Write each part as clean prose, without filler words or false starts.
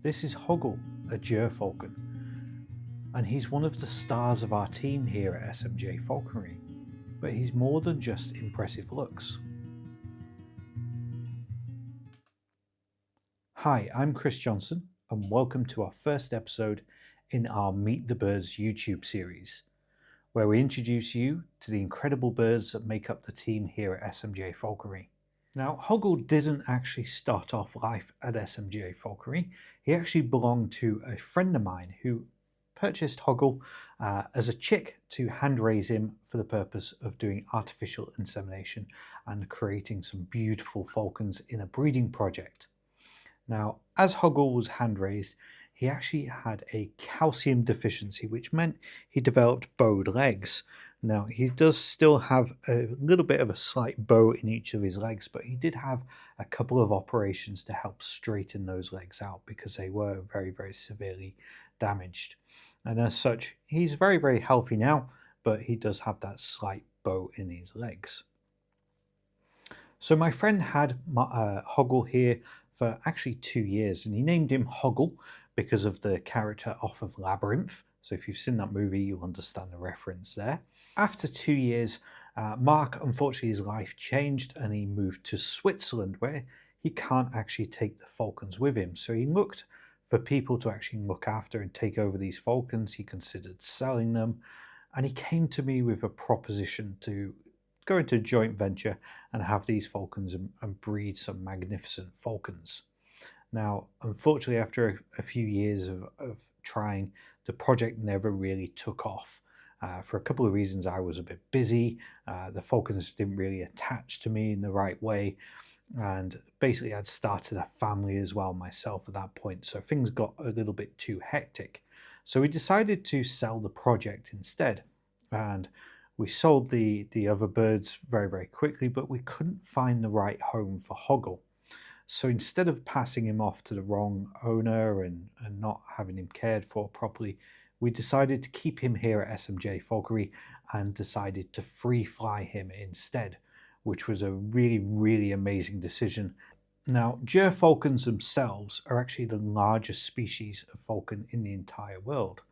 This is Hoggle, a Gyr Falcon, and he's one of the stars of our team here at SMJ Falconry, but he's more than just impressive looks. Hi, I'm Chris Johnson, and welcome to our first episode in our Meet the Birds YouTube series, where we introduce you to the incredible birds that make up the team here at SMJ Falconry. Now, Hoggle didn't actually start off life at SMJ Falconry. He actually belonged to a friend of mine who purchased Hoggle as a chick to hand raise him for the purpose of doing artificial insemination and creating some beautiful falcons in a breeding project. Now, as Hoggle was hand raised, he actually had a calcium deficiency, which meant he developed bowed legs. Now, he does still have a little bit of a slight bow in each of his legs, but he did have a couple of operations to help straighten those legs out because they were very, very severely damaged. And as such, he's very, very healthy now, but he does have that slight bow in his legs. So my friend had Hoggle here for actually 2 years, and he named him Hoggle because of the character off of Labyrinth. So if you've seen that movie, you'll understand the reference there. After 2 years, Mark, unfortunately, his life changed and he moved to Switzerland, where he can't actually take the falcons with him. So he looked for people to actually look after and take over these falcons. He considered selling them, and he came to me with a proposition to go into a joint venture and have these falcons and breed some magnificent falcons. Now, unfortunately, after a few years of trying, the project never really took off. For a couple of reasons, I was a bit busy. The falcons didn't really attach to me in the right way. And basically, I'd started a family as well myself at that point. So things got a little bit too hectic. So we decided to sell the project instead. And we sold the other birds very, very quickly, but we couldn't find the right home for Hoggle. So instead of passing him off to the wrong owner and not having him cared for properly, we decided to keep him here at SMJ Falconry and decided to free fly him instead, which was a really, really amazing decision. Now, Gyr Falcons themselves are actually the largest species of falcon in the entire world.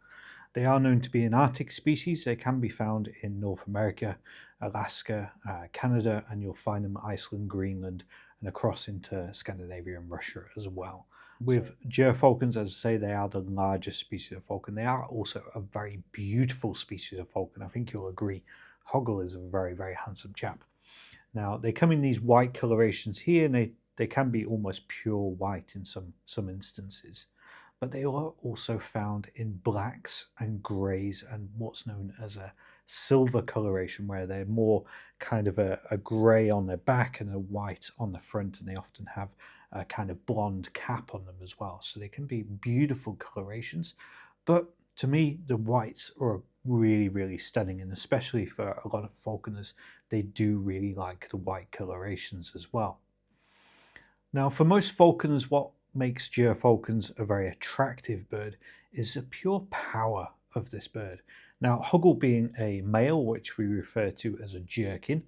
They are known to be an Arctic species. They can be found in North America, Alaska, Canada, and you'll find them in Iceland, Greenland, and across into Scandinavia and Russia as well. With Gyr Falcons, as I say, they are the largest species of falcon. They are also a very beautiful species of falcon. I think you'll agree. Hoggle is a very, very handsome chap. Now, they come in these white colorations here, and they can be almost pure white in some instances. But they are also found in blacks and greys and what's known as a silver coloration, where they're more kind of a grey on their back and a white on the front, and they often have a kind of blonde cap on them as well. So they can be beautiful colorations, but to me, the whites are really, really stunning, and especially for a lot of falconers, they do really like the white colorations as well. Now, for most falconers, what makes Gyr Falcons a very attractive bird is the pure power of this bird. Now, Hoggle being a male, which we refer to as a jerkin,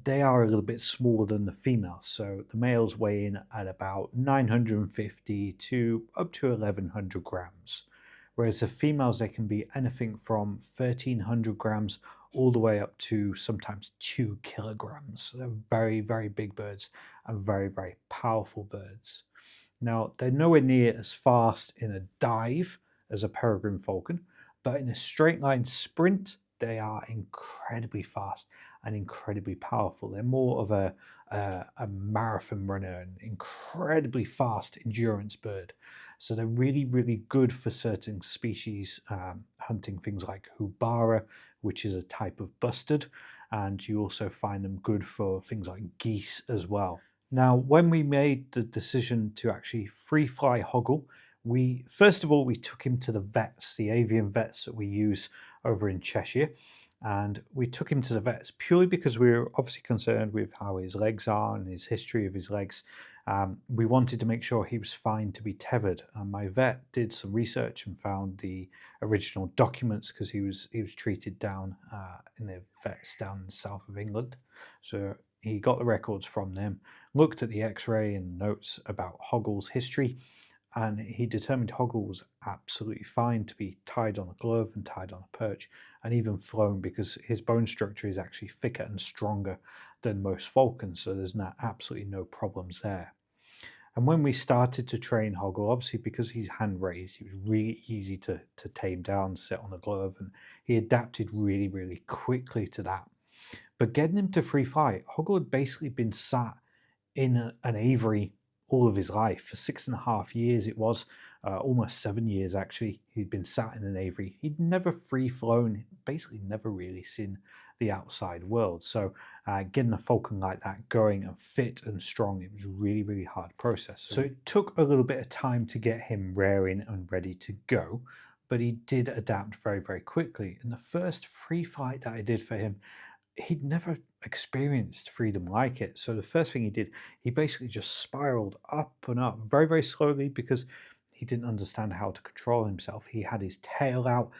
they are a little bit smaller than the females. So the males weigh in at about 950 to up to 1100 grams. Whereas the females, they can be anything from 1300 grams all the way up to sometimes 2 kilograms. So they're very, very big birds and very, very powerful birds. Now, they're nowhere near as fast in a dive as a peregrine falcon, but in a straight line sprint, they are incredibly fast and incredibly powerful. They're more of a marathon runner, an incredibly fast endurance bird. So they're really, really good for certain species, hunting things like houbara, which is a type of bustard, and you also find them good for things like geese as well. Now, when we made the decision to actually free fly Hoggle, first of all, we took him to the vets, the avian vets that we use over in Cheshire. And we took him to the vets purely because we were obviously concerned with how his legs are and his history of his legs. We wanted to make sure he was fine to be tethered. And my vet did some research and found the original documents because he was treated down in the vets down in the south of England. So he got the records from them, looked at the x-ray and notes about Hoggle's history, and he determined Hoggle was absolutely fine to be tied on a glove and tied on a perch and even flown, because his bone structure is actually thicker and stronger than most falcons, so there's absolutely no problems there. And when we started to train Hoggle, obviously because he's hand raised, he was really easy to tame down, sit on a glove, and he adapted really quickly to that. But getting him to free fly, Hoggle had basically been sat in an aviary all of his life. For 6.5 years it was, almost 7 years actually, he'd been sat in an aviary. He'd never free flown, basically never really seen the outside world. So getting a falcon like that going and fit and strong, it was a really hard process. So it took a little bit of time to get him raring and ready to go, but he did adapt very quickly. And the first free flight that I did for him, he'd never experienced freedom like it. So the first thing he did, he basically just spiraled up and up very slowly, because he didn't understand how to control himself. He had his tail out,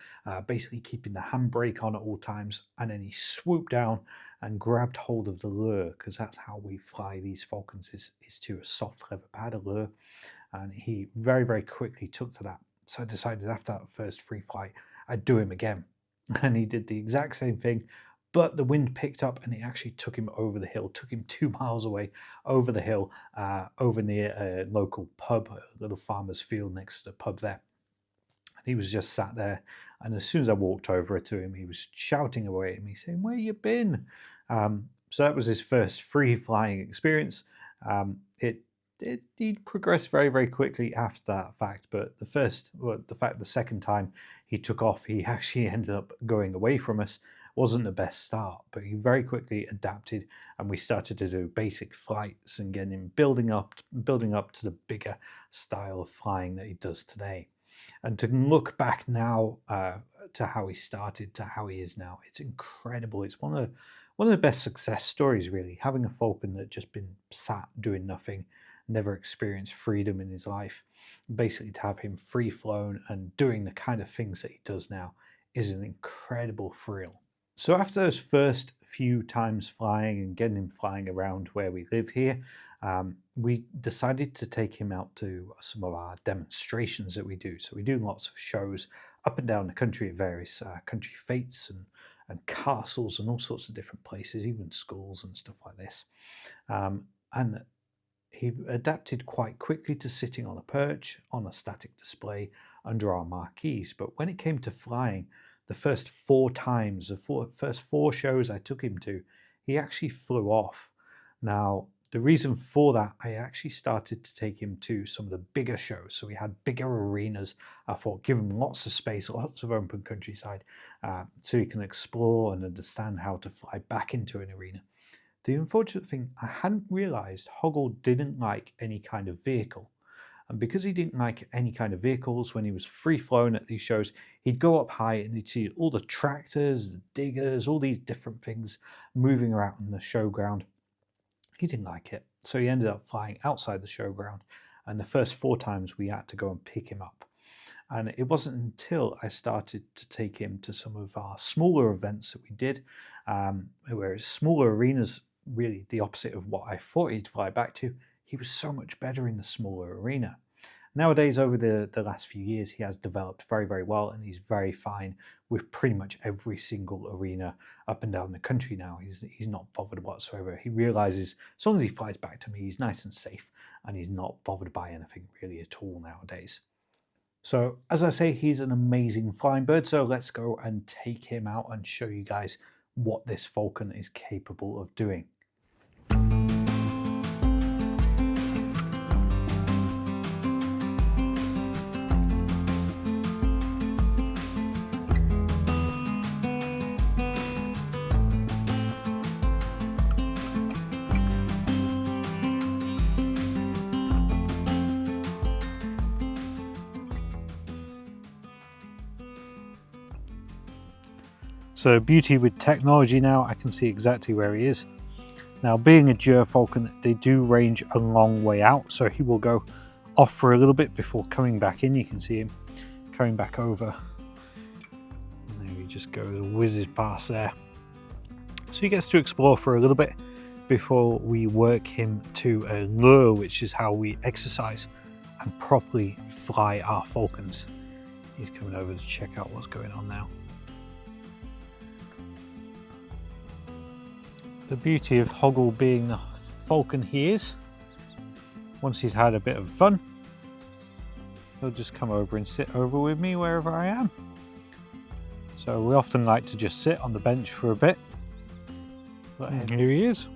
basically keeping the handbrake on at all times, and then he swooped down and grabbed hold of the lure, because that's how we fly these falcons, is to a soft leather pad lure. And he very quickly took to that. So I decided after that first free flight, I'd do him again. And he did the exact same thing, but the wind picked up and it actually took him over the hill, took him 2 miles away over the hill, over near a local pub, a little farmer's field next to the pub there. And he was just sat there, and as soon as I walked over to him, he was shouting away at me saying, "Where you been?" So that was his first free flying experience. He progressed very quickly after that fact, but the second time he took off, he actually ended up going away from us. Wasn't the best start, but he very quickly adapted, and we started to do basic flights and getting him building up to the bigger style of flying that he does today. And to look back now to how he started to how he is now, it's incredible. It's one of the best success stories, really, having a falcon that just been sat doing nothing, never experienced freedom in his life. Basically, to have him free flown and doing the kind of things that he does now is an incredible thrill. So after those first few times flying and getting him flying around where we live here, we decided to take him out to some of our demonstrations that we do. So we do lots of shows up and down the country at various country fetes and castles and all sorts of different places, even schools and stuff like this. And he adapted quite quickly to sitting on a perch on a static display under our marquees. But when it came to flying, the first 4 times, first 4 shows I took him to, he actually flew off. Now, the reason for that, I actually started to take him to some of the bigger shows. So we had bigger arenas. I thought, give him lots of space, lots of open countryside, so he can explore and understand how to fly back into an arena. The unfortunate thing, I hadn't realized Hoggle didn't like any kind of vehicle. And because he didn't like any kind of vehicles, when he was free flown at these shows, he'd go up high and he'd see all the tractors, the diggers, all these different things moving around in the showground. He didn't like it. So he ended up flying outside the showground. And the first 4 times we had to go and pick him up. And it wasn't until I started to take him to some of our smaller events that we did, where it's smaller arenas, really the opposite of what I thought he'd fly back to. He was so much better in the smaller arena. Nowadays, over the last few years, he has developed very well, and he's very fine with pretty much every single arena up and down the country now. He's not bothered whatsoever. He realizes as long as he flies back to me, he's nice and safe, and he's not bothered by anything really at all nowadays. So as I say, he's an amazing flying bird, so let's go and take him out and show you guys what this falcon is capable of doing. So beauty with technology now, I can see exactly where he is. Now, being a Gyr Falcon, they do range a long way out, so he will go off for a little bit before coming back in. You can see him coming back over. And there he just goes, whizzes past there. So he gets to explore for a little bit before we work him to a lure, which is how we exercise and properly fly our falcons. He's coming over to check out what's going on now. The beauty of Hoggle being the falcon he is, once he's had a bit of fun, he'll just come over and sit over with me wherever I am. So we often like to just sit on the bench for a bit. But here he is.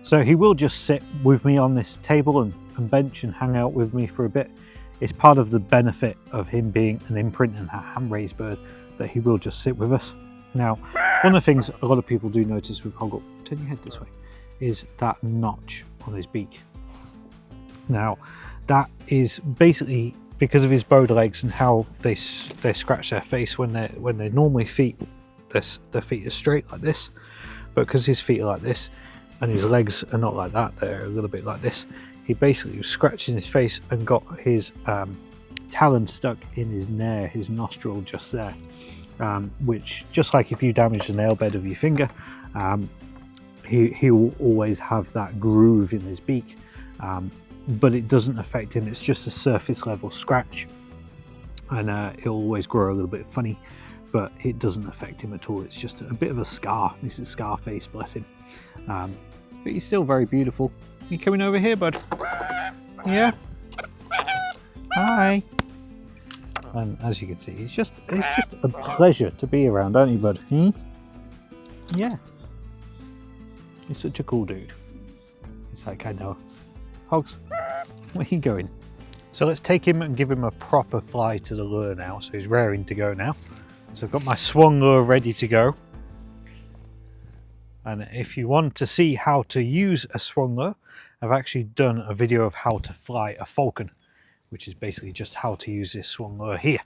So he will just sit with me on this table and bench and hang out with me for a bit. It's part of the benefit of him being an imprint and a hand-raised bird that he will just sit with us. Now, one of the things a lot of people do notice with Hoggle, turn your head this way, is that notch on his beak. Now, that is basically because of his bowed legs and how they scratch their face when they're normally their feet are straight like this, but because his feet are like this and his legs are not like that, they're a little bit like this, he basically was scratching his face and got his talon stuck in his nair, his nostril just there, which, just like if you damage the nail bed of your finger, he will always have that groove in his beak, but it doesn't affect him. It's just a surface level scratch, and it'll always grow a little bit funny, but it doesn't affect him at all. It's just a bit of a scar. This is Scarface, bless him. But he's still very beautiful. You coming over here, bud? Yeah? Hi. And as you can see, it's just a pleasure to be around, aren't you, bud? Yeah. He's such a cool dude. It's like, I know. Hogs, where are you going? So let's take him and give him a proper fly to the lure now. So he's raring to go now. So I've got my swung lure ready to go. And if you want to see how to use a swung lure, I've actually done a video of how to fly a falcon, which is basically just how to use this swung lure here.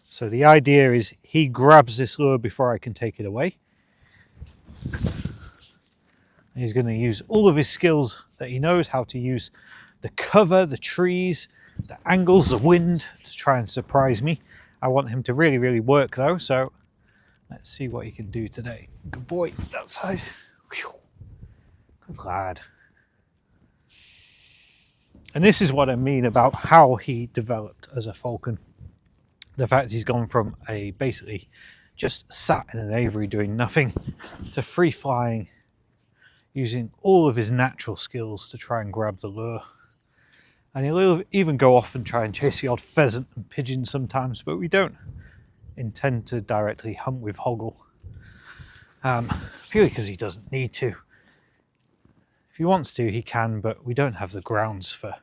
So the idea is he grabs this lure before I can take it away. He's going to use all of his skills that he knows how to use, the cover, the trees, the angles, the wind, to try and surprise me. I want him to really, really work though, so let's see what he can do today. Good boy, that side. Whew. Good lad. And this is what I mean about how he developed as a falcon. The fact he's gone from a basically just sat in an aviary doing nothing to free flying, using all of his natural skills to try and grab the lure. And he'll even go off and try and chase the odd pheasant and pigeon sometimes, but we don't intend to directly hunt with Hoggle, purely because he doesn't need to. If he wants to, he can, but we don't have the grounds for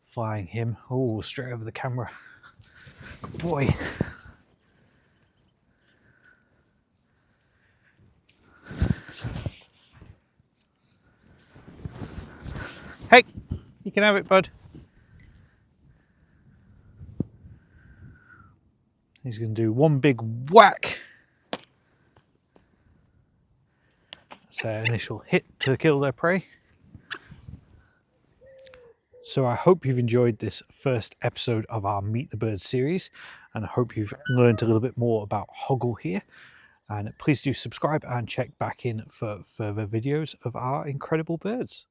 flying him. Oh, straight over the camera. Good boy. Hey, you can have it, bud. He's going to do one big whack. That's their initial hit to kill their prey. So I hope you've enjoyed this first episode of our Meet the Birds series, and I hope you've learned a little bit more about Hoggle here. And please do subscribe and check back in for further videos of our incredible birds.